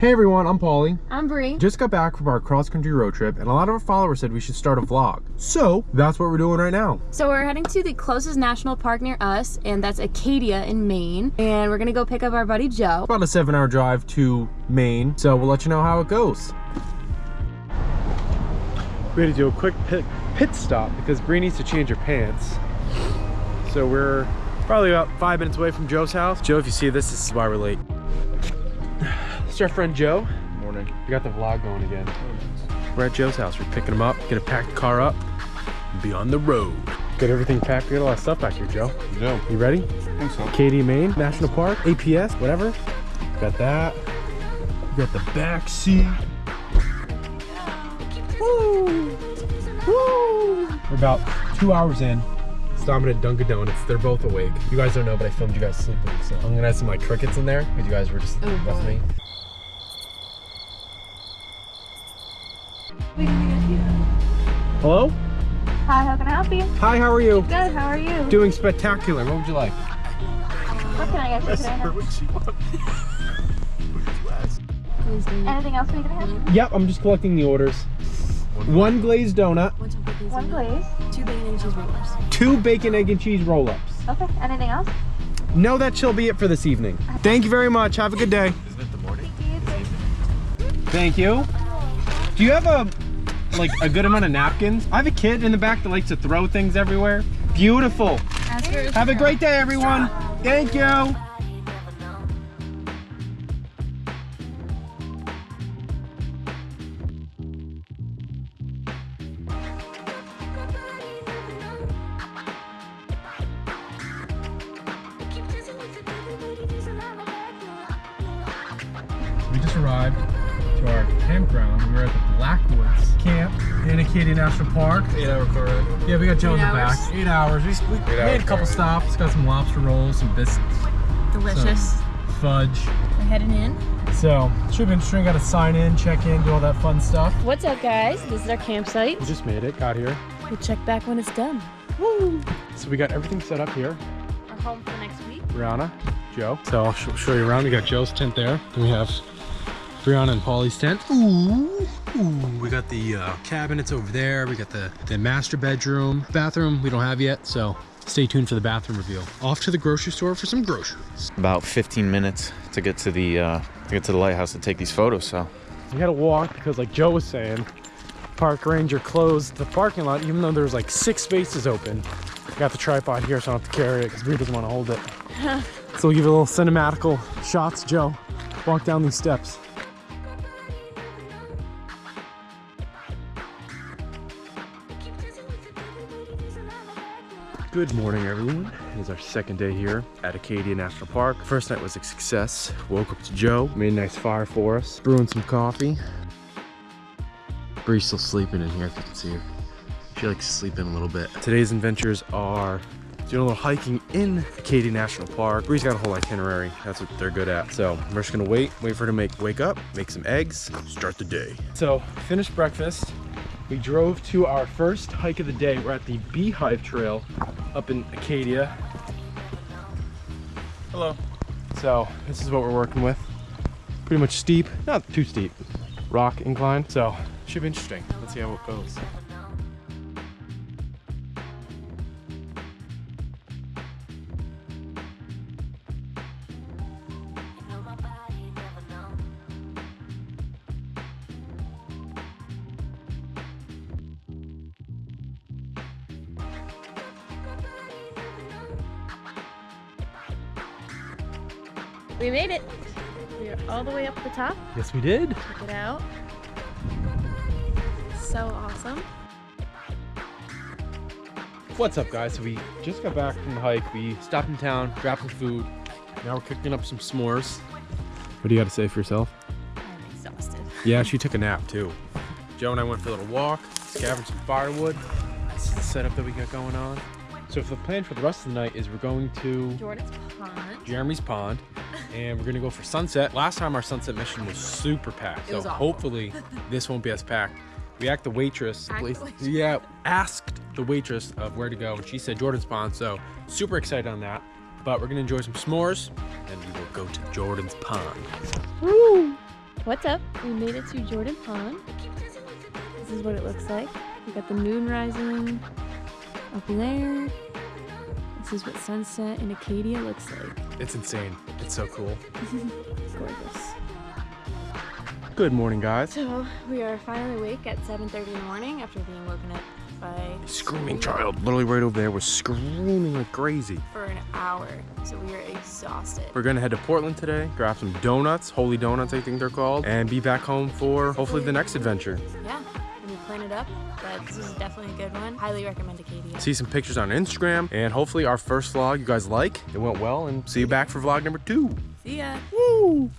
Hey everyone, I'm Paulie. I'm Bri. Just got back from our cross-country road trip and a lot of our followers said we should start a vlog. So that's what we're doing right now. So we're heading to the closest national park near us, and that's Acadia in Maine. And we're gonna go pick up our buddy Joe. About a 7-hour drive to Maine, so we'll let you know how it goes. We had to do a quick pit stop because Bri needs to change her pants. So we're probably about 5 minutes away from Joe's house. Joe, if you see this is why we're late. This is our friend Joe. Morning. We got the vlog going again. We're at Joe's house. We're picking him up, gonna pack the car up, and be on the road. Got everything packed. We got a lot of stuff back here, Joe. Yeah. You ready? I think so. Acadia, Maine, National Park, APS, whatever. Got that. We got the back seat. Woo! Woo! We're about 2 hours in. Stopping at Dunkin' Donuts. They're both awake. You guys don't know, but I filmed you guys sleeping. So I'm gonna have some like crickets in there because you guys were just with me. Hello? Hi, how can I help you? Hi, how are you? Good, how are you? Doing spectacular. What would you like? What can I get you today? Anything else we can have? Yep, I'm just collecting the orders. One glazed donut. One glaze. 2 bacon and cheese rollers. 2 bacon, egg, and cheese roll-ups. Okay, anything else? No, that shall be it for this evening. Thank you very much. Have a good day. Isn't it the morning? Thank you. Do you have a good amount of napkins? I have a kid in the back that likes to throw things everywhere. Beautiful. Have a great day, everyone. Thank you. We just arrived to our campground. We were at the Blackwoods camp in Acadia National Park. 8-hour car ride. Yeah, we got Joe in the 8 hours. back. 8 hours. We made a couple stops. Got some lobster rolls, some biscuits, Delicious. some fudge. We're heading in. So, should be interesting. Got to sign in, check in, do all that fun stuff. What's up, guys? This is our campsite. We just made it, got here. We'll check back when it's done. Woo! So we got everything set up here. We're home for next week. Brianna, Joe. So I'll show you around. We got Joe's tent there. Then we have Brianna and Paulie's tent. Ooh, we got the cabinets over there. We got the master bedroom. Bathroom we don't have yet, so stay tuned for the bathroom reveal. Off to the grocery store for some groceries. About 15 minutes to get to the lighthouse to take these photos. So We had to walk because, like Joe was saying, park ranger closed the parking lot even though there's like 6 spaces open. Got the tripod here so I don't have to carry it because Bri doesn't want to hold it. So we'll give you a little cinematical shots. Joe, walk down these steps. Good morning, everyone. It is our second day here at Acadia National Park. First night was a success. Woke up to Joe, made a nice fire for us, brewing some coffee. Bri's still sleeping in here, if you can see her. She likes to sleep in a little bit. Today's adventures are doing a little hiking in Acadia National Park. Bri's got a whole itinerary. That's what they're good at. So we're just gonna wait for her to wake up, make some eggs, start the day. So finished breakfast. We drove to our first hike of the day. We're at the Beehive Trail up in Acadia. Hello. So this is what we're working with. Pretty much steep, not too steep, rock incline. So should be interesting. Let's see how it goes. We made it. We're all the way up at the top. Yes, we did. Check it out. So awesome. What's up, guys? So we just got back from the hike. We stopped in town, grabbed some food. Now we're cooking up some s'mores. What do you got to say for yourself? I'm exhausted. Yeah, she took a nap too. Joe and I went for a little walk, scavenged some firewood. This is the setup that we got going on. So the plan for the rest of the night is we're going to Jordan's Pond. Jeremy's Pond, and we're gonna go for sunset. Last time our sunset mission was super packed, It was so awful. hopefully this won't be as packed. We asked the waitress, asked the waitress of where to go, and she said Jordan's Pond, so super excited on that. But we're gonna enjoy some s'mores, and we will go to Jordan's Pond. Woo! What's up? We made it to Jordan Pond. This is what it looks like. We got the moon rising up there. This is what sunset in Acadia looks like. It's insane. It's so cool. It's gorgeous. Good morning, guys. So we are finally awake at 7:30 in the morning after being woken up by Screaming child. Literally right over there was screaming like crazy. for an hour. So we are exhausted. We're gonna head to Portland today, grab some donuts, holy donuts I think they're called, and be back home for hopefully the next adventure. Yeah, we plan it up, but this is definitely a good one. Highly recommend Acadia. See some pictures on Instagram, and hopefully our first vlog you guys like. It went well, and see you back for vlog number 2. See ya. Woo!